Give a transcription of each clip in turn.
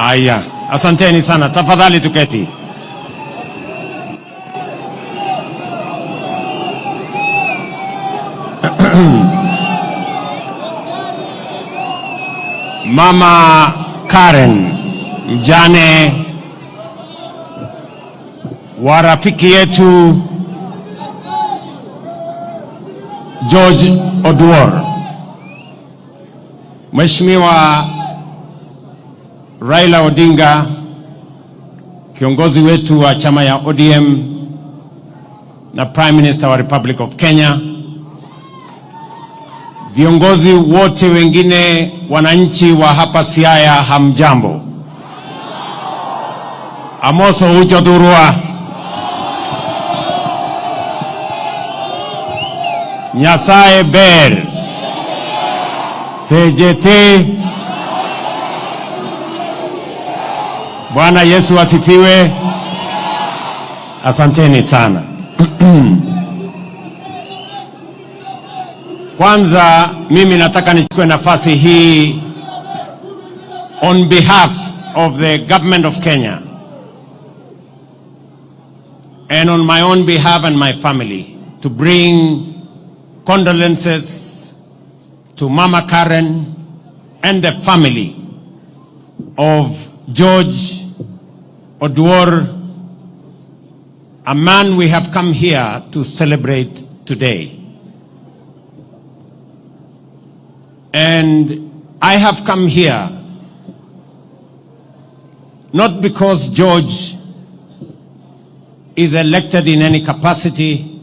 Aya, asanteni sana. Tafadhali tuketi. Mama Karen, mjane wa rafiki yetu George Oduor, Mheshimiwa Raila Odinga, kiongozi wetu wa chama ya ODM na Prime Minister wa Republic of Kenya, viongozi wote wengine, wananchi wa hapa Siaya, hamjambo. Amoso ucho durua. Nyasaye ber. Sejete. Bwana Yesu asifiwe. Asanteni sana. Kwanza mimi nataka nichukue nafasi hii on behalf of the government of Kenya and on my own behalf and my family to bring condolences to Mama Karen and the family of George Oduor, a man we have come here to celebrate today. And I have come here not because George is elected in any capacity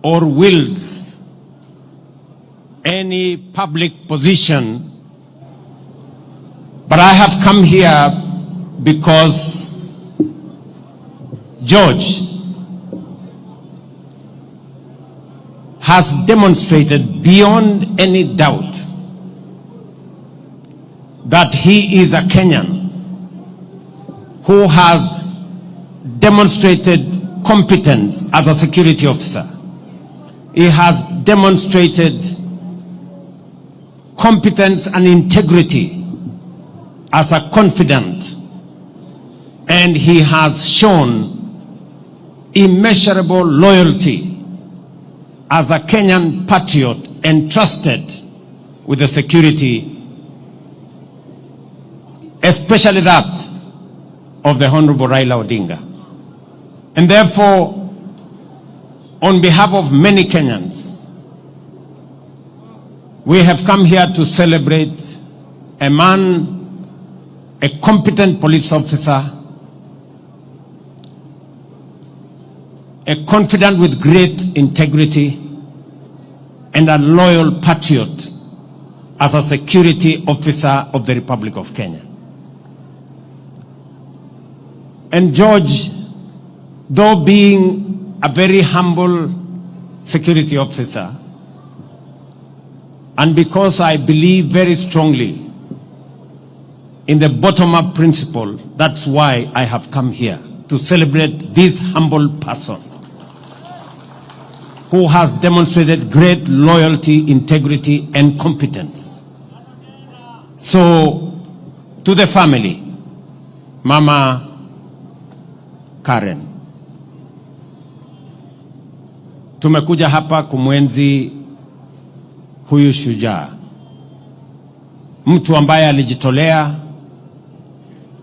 or wields any public position, but I have come here because George has demonstrated beyond any doubt that he is a Kenyan who has demonstrated competence as a security officer. He has demonstrated competence and integrity as a confidant, and he has shown immeasurable loyalty as a Kenyan patriot entrusted with the security, especially that of the Honorable Raila Odinga. And therefore, on behalf of many Kenyans, we have come here to celebrate a man, a competent police officer, a confidant with great integrity, and a loyal patriot as a security officer of the Republic of Kenya. And George, though being a very humble security officer, and because I believe very strongly in the bottom-up principle, that's why I have come here to celebrate this humble person who has demonstrated great loyalty, integrity, and competence. So, to the family, Mama Karen, tumekuja hapa kumwenzi huyu shujaa, mtu ambaye alijitolea.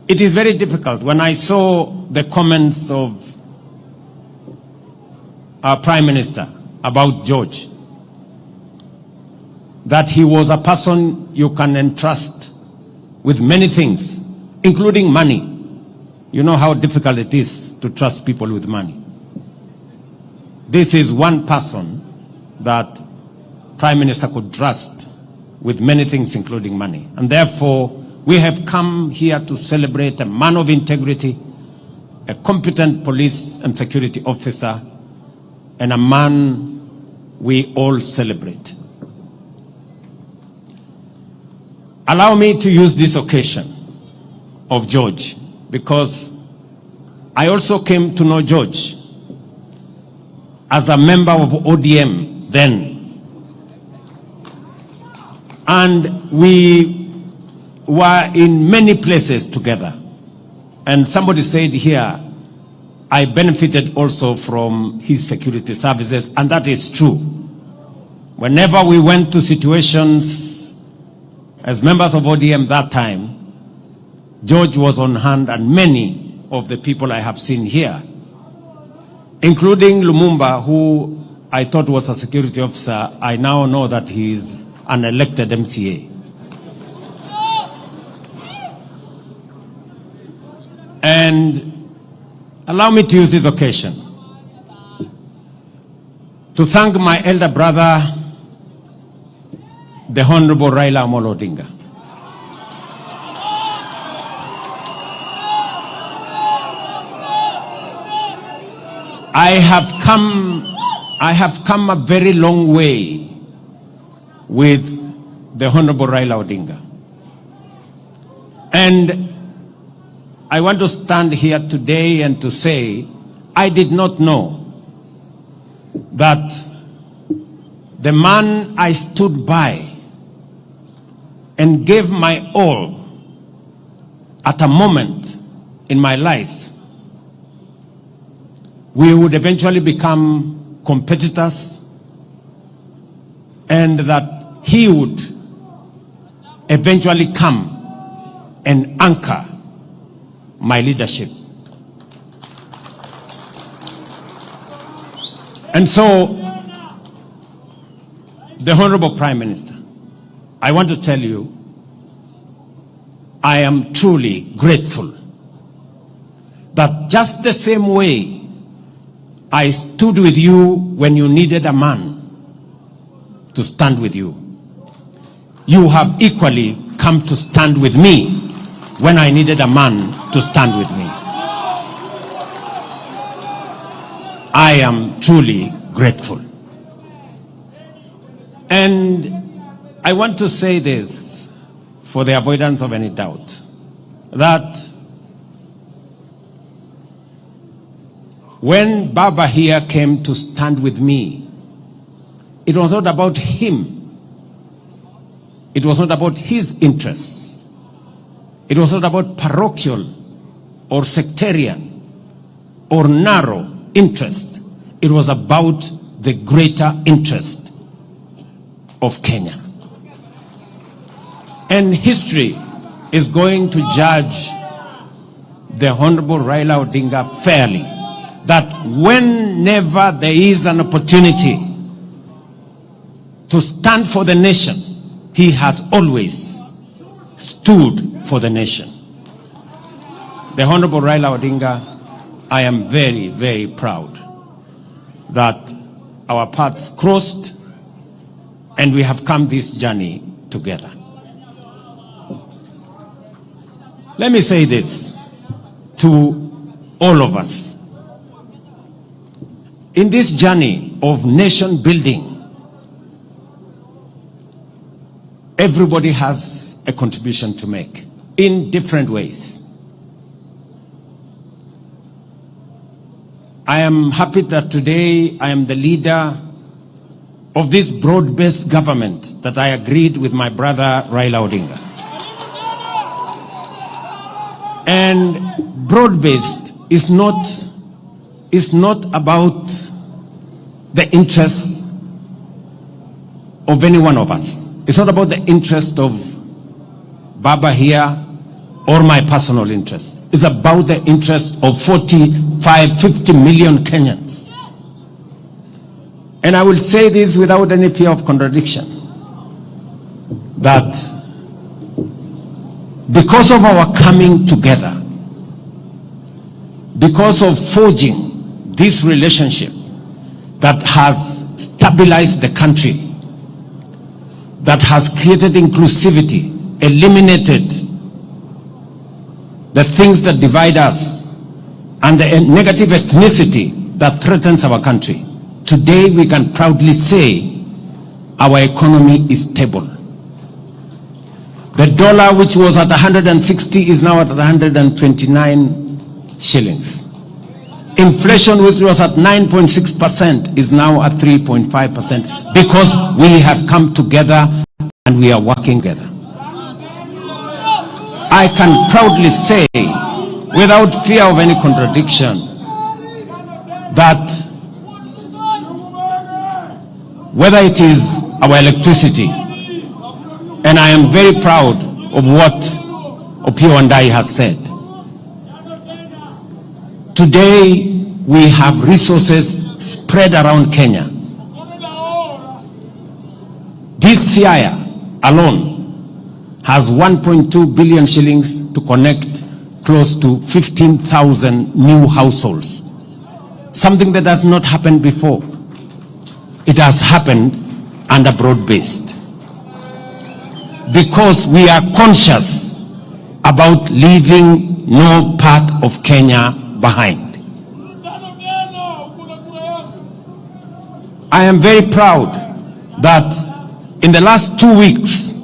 It is very difficult when I saw the comments of our Prime Minister about George, that he was a person you can entrust with many things, including money. You know how difficult it is to trust people with money. This is one person that Prime Minister could trust with many things, including money. And therefore, we have come here to celebrate a man of integrity, a competent police and security officer, and a man we all celebrate. Allow me to use this occasion of George, because I also came to know George as a member of ODM then. And we were in many places together. And somebody said here, I benefited also from his security services, and that is true. Whenever we went to situations as members of ODM that time, George was on hand, and many of the people I have seen here, including Lumumba, who I thought was a security officer, I now know that he is an elected MCA. And allow me to use this occasion to thank my elder brother, the Honorable Raila Amolo Odinga. I have come a very long way with the Honorable Raila Odinga. And I want to stand here today and to say, I did not know that the man I stood by and gave my all at a moment in my life, we would eventually become competitors, and that he would eventually come and anchor my leadership. And so, the Honorable Prime Minister, I want to tell you, I am truly grateful that just the same way I stood with you when you needed a man to stand with you, you have equally come to stand with me when I needed a man to stand with me. I am truly grateful. And I want to say this for the avoidance of any doubt, that when Baba here came to stand with me, it was not about him. It was not about his interests. It was not about parochial or sectarian or narrow interest. It was about the greater interest of Kenya. And history is going to judge the Honorable Raila Odinga fairly, that whenever there is an opportunity to stand for the nation, he has always stood for the nation. The Honorable Raila Odinga, I am very, very proud that our paths crossed and we have come this journey together. Let me say this to all of us. In this journey of nation building, everybody has a contribution to make in different ways. I am happy that today I am the leader of this broad-based government that I agreed with my brother Raila Odinga. And broad-based is not about the interests of any one of us. It's not about the interest of Baba here or my personal interest. It's about the interest of 45, 50 million Kenyans. And I will say this without any fear of contradiction, that because of our coming together, because of forging this relationship that has stabilized the country, that has created inclusivity, eliminated the things that divide us and the negative ethnicity that threatens our country, today we can proudly say our economy is stable. The dollar, which was at 160, is now at 129 shillings. Inflation, which was at 9.6%, is now at 3.5%, because we have come together and we are working together. I can proudly say, without fear of any contradiction, that whether it is our electricity, and I am very proud of what Opio Andai has said. Today, we have resources spread around Kenya. This year alone has 1.2 billion shillings to connect close to 15,000 new households. Something that has not happened before. It has happened under broad-based. Because we are conscious about leaving no part of Kenya behind. I am very proud that in the last 2 weeks,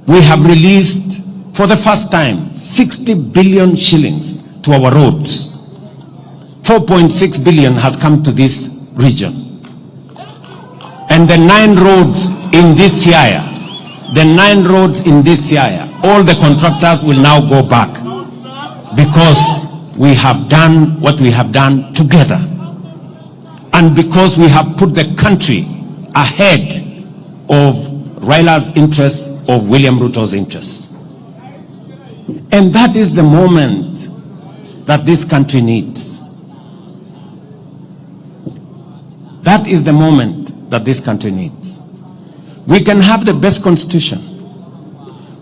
we have released for the first time 60 billion shillings to our roads. 4.6 billion has come to this region. And the 9 roads in this year, all the contractors will now go back because we have done what we have done together. And because we have put the country ahead of Raila's interests, of William Ruto's interests. And that is the moment that this country needs. That is the moment that this country needs. We can have the best constitution.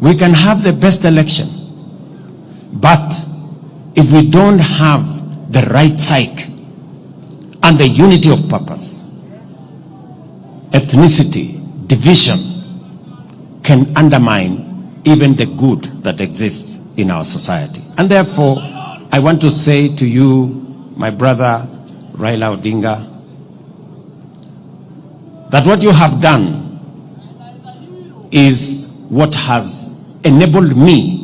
We can have the best election. But if we don't have the right psyche and the unity of purpose, ethnicity, division can undermine even the good that exists in our society. And therefore, I want to say to you, my brother Raila Odinga, that what you have done is what has enabled me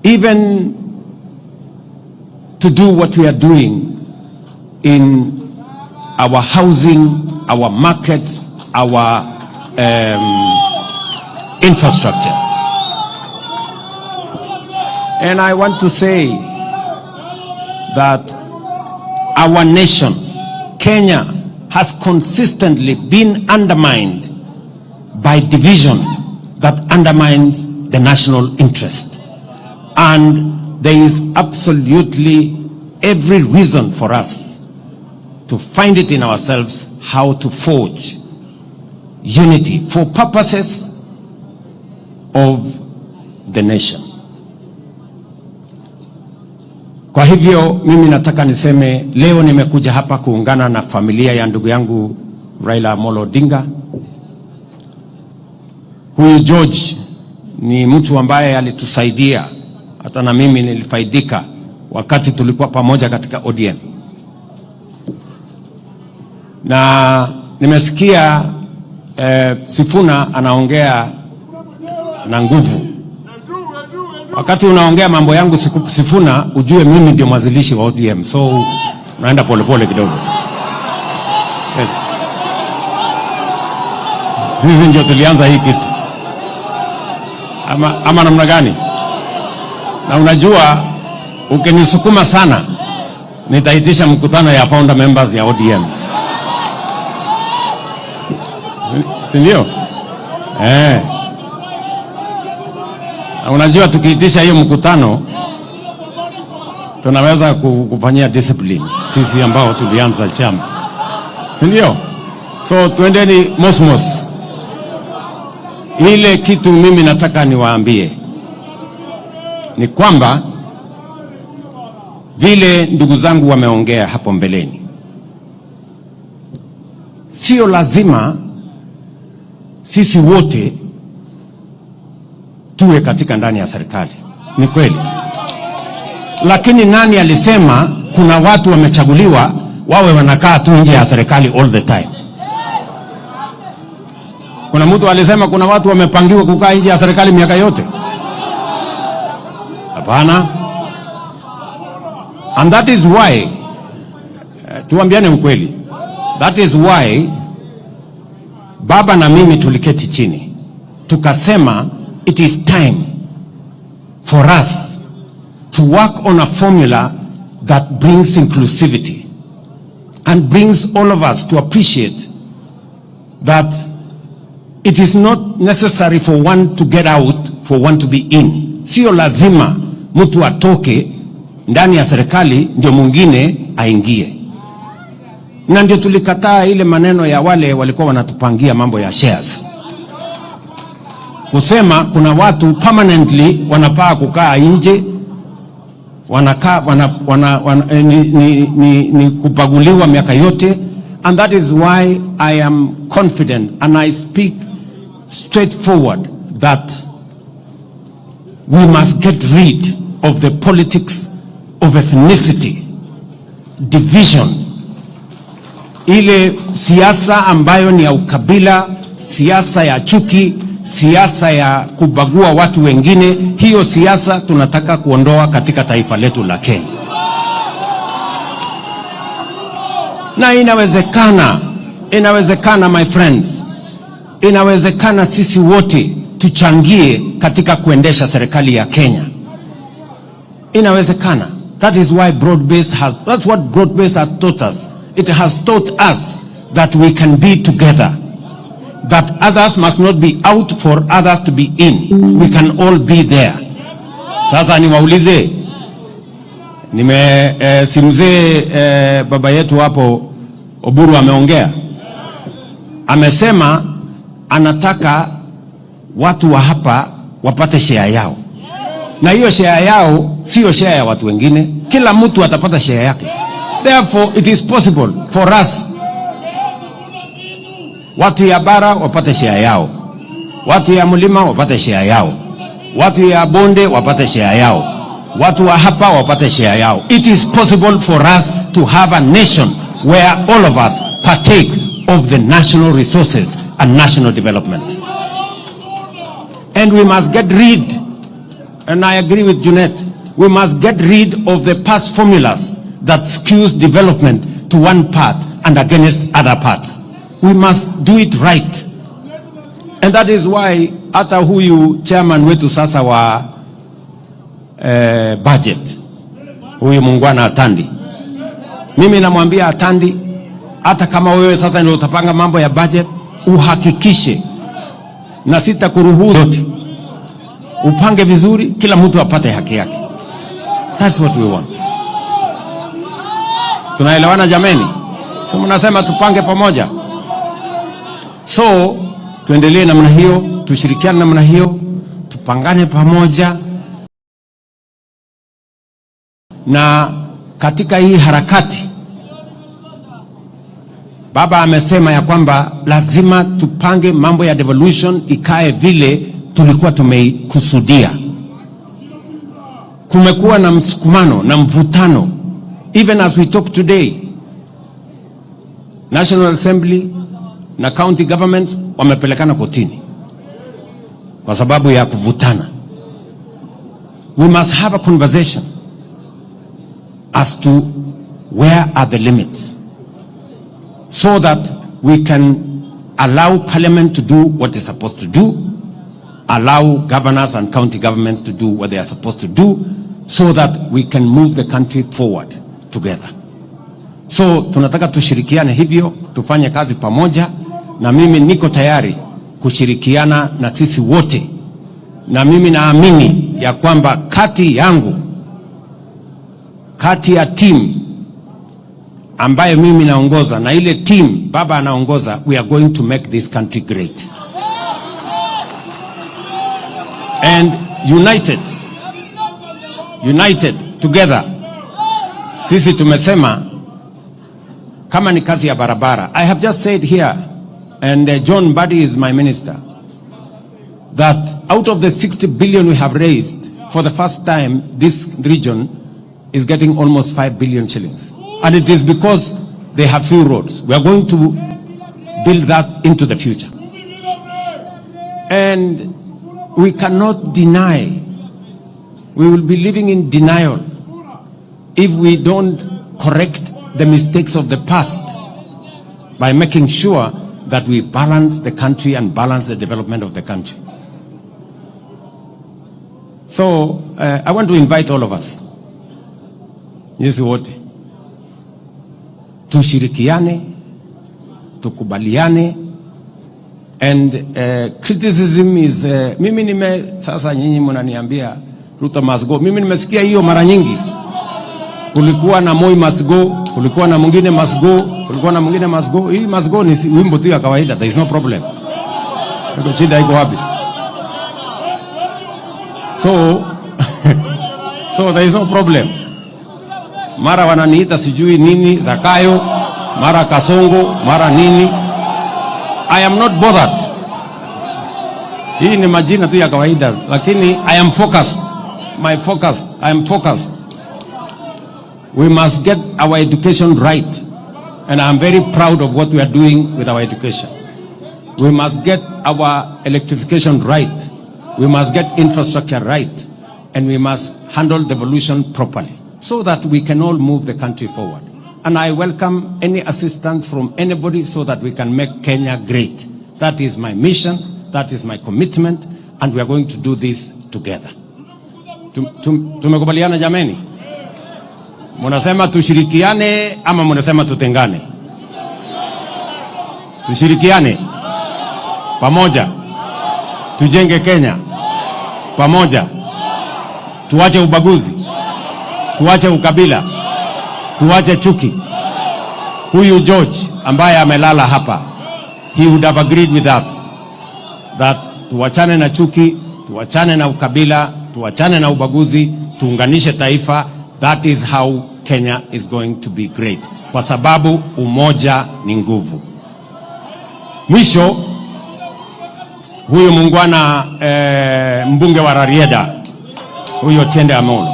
even to do what we are doing in our housing, our markets, our infrastructure. And I want to say that our nation, Kenya, has consistently been undermined by division that undermines the national interest. And there is absolutely every reason for us to find it in ourselves how to forge unity for purposes of the nation. Kwa hivyo mimi nataka niseme leo nimekuja hapa kuungana na familia ya ndugu yangu Raila Amolo Odinga. Huyu George ni mtu ambaye alitusaidia, hata na mimi nilifaidika wakati tulikuwa pamoja katika ODM. Na nimesikia Sifuna anaongea na nguvu. Wakati unaongea mambo yangu Sifuna, ujue mimi ndio mwanzilishi wa ODM. So unaenda polepole kidogo. Yes. Sisi ndio tulianza hii kitu. Ama namna gani? Na unajua ukinisukuma sana nitaitisha mkutano ya founder members ya ODM. Sindio? Unajua tukiitisha hiyo mkutano tunaweza kufanyia discipline sisi ambao tulianza chama. Sindio? So tuendeni mosmos. Ile kitu mimi nataka niwaambie ni kwamba vile ndugu zangu wameongea hapo mbeleni, sio lazima sisi wote tuwe katika ndani ya serikali. Ni kweli. Lakini nani alisema kuna watu wamechaguliwa wawe wanakaa tu nje ya serikali all the time? Kuna mtu alisema kuna watu wamepangiwa kukaa nje ya serikali miaka yote? Hapana. And that is why, tuambiane ukweli, that is why baba na mimi tuliketi chini tukasema it is time for us to work on a formula that brings inclusivity and brings all of us to appreciate that it is not necessary for one to get out for one to be in. Sio lazima mtu atoke ndani ya serikali ndio mwingine aingie. Na ndio tulikataa ile maneno ya wale walikuwa wanatupangia mambo ya shares. Kusema kuna watu permanently wanapaa kukaa nje, wanakaa ni kupaguliwa miaka yote, and that is why I am confident and I speak straightforward that we must get rid of the politics of ethnicity, division, ile siasa ambayo ni ya ukabila, siasa ya chuki, siasa ya kubagua watu wengine. Hiyo siasa tunataka kuondoa katika taifa letu la Kenya. Na inawezekana my friends, inawezekana sisi wote tuchangie katika kuendesha serikali ya Kenya. Inawezekana. That is why that's what broad-based has taught us. It has taught us that we can be together, that others must not be out for others to be in. We can all be there. Sasa niwaulize, simzee baba yetu hapo Oburu ameongea, amesema anataka watu wa hapa wapate share yao, na hiyo share yao sio share ya watu wengine. Kila mtu atapata share yake. Therefore it is possible for us, watu ya bara wapate share yao, watu ya mlima wapate share yao, watu ya bonde wapate share yao, watu wa hapa wapate share yao. It is possible for us to have a nation where all of us partake of the national resources and national development. And we must get rid, and I agree with Junet, we must get rid of the past formulas that skews development to one part and against other parts. We must do it right. And that is why hata huyu chairman wetu sasa wa budget, huyu Mungwana Atandi, mimi namwambia Atandi, hata kama wewe sasa ndio utapanga mambo ya budget, uhakikishe na sitakuruhusu yote, upange vizuri, kila mtu apate haki yake. That's what we want. Tunaelewana jameni? So mnasema tupange pamoja. So tuendelee namna hiyo, tushirikiane namna hiyo, tupangane pamoja. Na katika hii harakati baba amesema ya kwamba lazima tupange mambo ya devolution ikae vile tulikuwa tumeikusudia. Kumekuwa na msukumano na mvutano. Even as we talk today, National Assembly na county governments wamepelekana kotini kwa sababu ya kuvutana. We must have a conversation as to where are the limits, so that we can allow parliament to do what it's supposed to do, allow governors and county governments to do what they are supposed to do, so that we can move the country forward together. So tunataka tushirikiane hivyo, tufanye kazi pamoja, na mimi niko tayari kushirikiana na sisi wote, na mimi naamini ya kwamba kati ya team ambayo mimi naongoza na ile team baba anaongoza, we are going to make this country great and united together. Sisi tumesema kama ni kazi ya barabara, I have just said here, and John Mbadi is my minister, that out of the 60 billion we have raised, for the first time this region is getting almost 5 billion shillings. And it is because they have few roads. We are going to build that into the future. And we cannot deny, we will be living in denial if we don't correct the mistakes of the past by making sure that we balance the country and balance the development of the country. So I want to invite all of us, nyinyi wote, tushirikiane, tukubaliane, and criticism is mimi sasa nyinyi mnaniambia Ruto must go. Mimi nimesikia hiyo mara nyingi. Kulikuwa na Moi must go, kulikuwa na mwingine must go, kulikuwa na mwingine must go. Hii must go ni wimbo tu ya kawaida, there is no problem. Ndio shida iko wapi? So there is no problem. Mara wananiita sijui nini Zakayo, mara Kasongo, mara nini. I am not bothered. Hii ni majina tu ya kawaida, lakini I am focused. I am focused. We must get our education right, and I am very proud of what we are doing with our education. We must get our electrification right. We must get infrastructure right, and we must handle devolution properly so that we can all move the country forward. And I welcome any assistance from anybody so that we can make Kenya great. That is my mission, that is my commitment, and we are going to do this together. Tumekubaliana jameni? Munasema tushirikiane ama munasema tutengane? Tushirikiane pamoja, tujenge Kenya pamoja, tuache ubaguzi, tuache ukabila, tuache chuki. Huyu George ambaye amelala hapa, he would have agreed with us that tuachane na chuki, tuachane na ukabila, tuachane na ubaguzi, tuunganishe taifa. That is how Kenya is going to be great, kwa sababu umoja ni nguvu. Mwisho, huyu muungwana mbunge wa Rarieda, huyo Tende Amolo,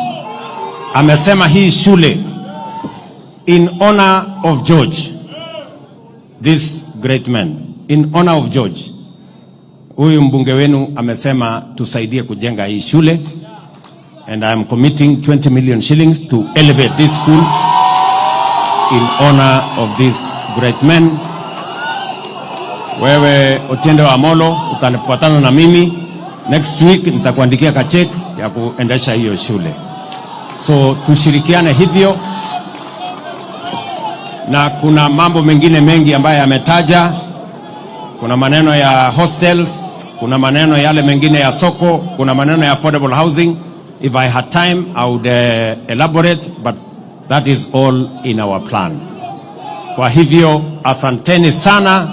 amesema hii shule in honor of George, this great man, in honor of George. Huyu mbunge wenu amesema tusaidie kujenga hii shule, and I am committing 20 million shillings to elevate this school in honor of this great man. Wewe Otiende Amolo utanifuatana na mimi next week, nitakuandikia kachek ya kuendesha hiyo shule. So tushirikiane hivyo, na kuna mambo mengine mengi ambayo yametaja. Kuna maneno ya hostels, kuna maneno yale mengine ya soko, kuna maneno ya affordable housing. If I had time, I would elaborate, but that is all in our plan. Kwa hivyo, asanteni sana.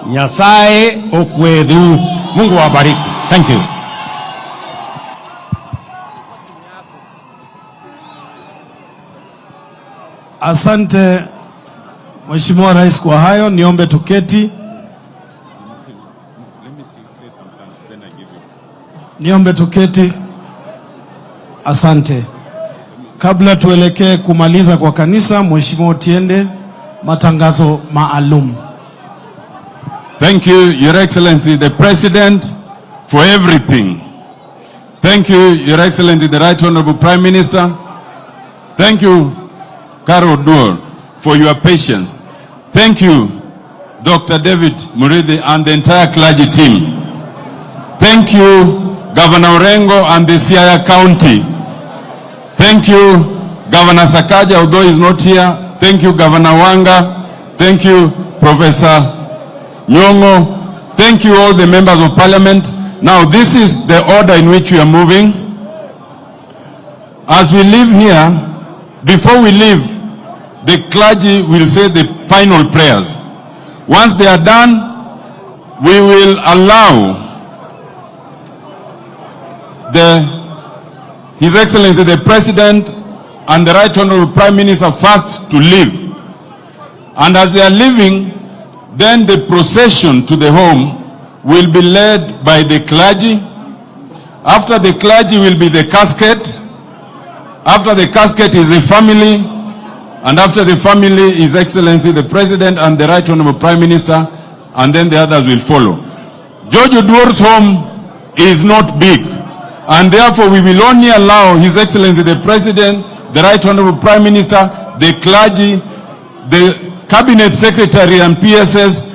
Nyasaye okwedu. Mungu wabariki. Thank you. Asante Mheshimiwa Rais kwa hayo. Niombe tuketi. Niombe tuketi. Asante. Kabla tuelekee kumaliza kwa kanisa, Mheshimiwa Otiende, matangazo maalum. Thank you, Your Excellency, the President, for everything. Thank you, Your Excellency, the Right Honorable Prime Minister. Thank you, Carol Dur, for your patience. Thank you, Dr. David Murithi and the entire clergy team. Thank you, Governor Orengo and the Siaya County. Thank you, Governor Sakaja, although he's not here. Thank you, Governor Wanga. Thank you, Professor Nyongo. Thank you, all the members of Parliament. Now, this is the order in which we are moving. As we leave here, before we leave, the clergy will say the final prayers. Once they are done, we will allow His Excellency the President and the Right Honorable Prime Minister first to leave. And as they are leaving, then the procession to the home will be led by the clergy. After the clergy will be the casket. After the casket is the family. And after the family, His Excellency the President and the Right Honorable Prime Minister. And then the others will follow. George Oduor's home is not big. And therefore we will only allow His Excellency the President, the Right Honorable Prime Minister, the clergy, the Cabinet Secretary and PSS,